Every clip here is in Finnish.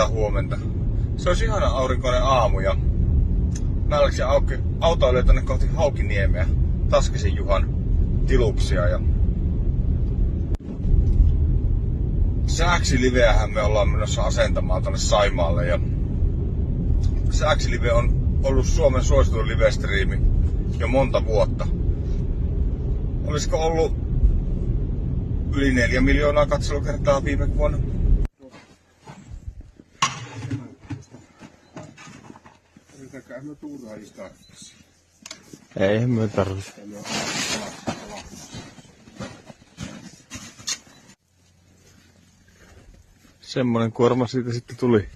Huomenta. Se olisi ihana aurinkoinen aamu ja mä läksin autoilemaan tänne kohti Haukiniemeä, Taskisen Juhan tiluksia ja Sääksiliveähän me ollaan menossa asentamaan tonne Saimaalle ja Sääksilive on ollut Suomen suosituin livestriimi jo monta vuotta. Olisiko ollut yli 4 miljoonaa katselukertaa viime vuonna? Yritäkään me tuuraajista. Ei me tarvitse. Semmonen kuorma siitä sitten tuli.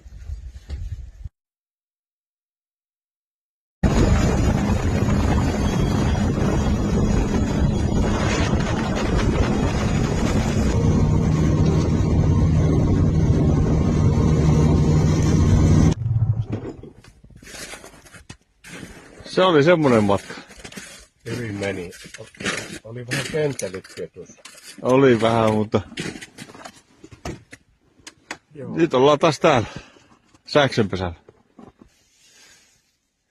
Se oli semmonen matka. Hyvin meni. Oli vähän kentälyttyä tuossa. Oli vähän, mutta Joo. nyt ollaan taas täällä Sääksönpesällä.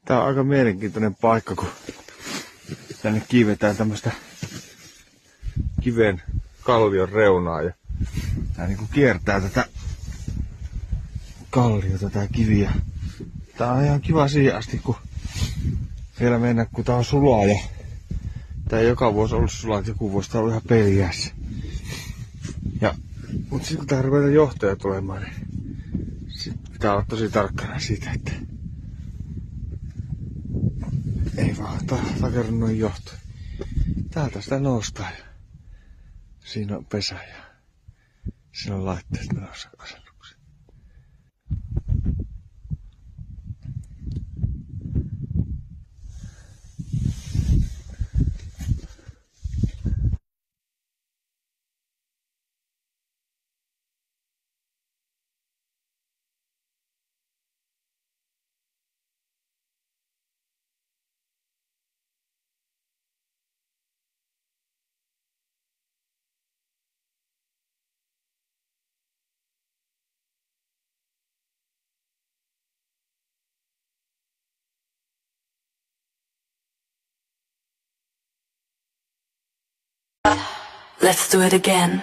Tää on aika mielenkiintoinen paikka, kun tänne kiivetään tämmöstä kiven kallion reunaa ja tää niinku kiertää tätä kalliota tää kiviä. Tää on ihan kiva siihen asti, kun vielä mennä, kun tää on sulaa ja tää ei joka vuosi ollut sulaa, että joku vuosi tää on ihan peliässä. Mut sit kun tää ruvetaan johtoja tulemaan, niin sit pitää olla tosi tarkkana siitä, että ei vaan takerru noin johtoja. Täältä sitä noustaan ja siinä on pesä ja siinä on laitteet menossa asennukseen. Let's do it again.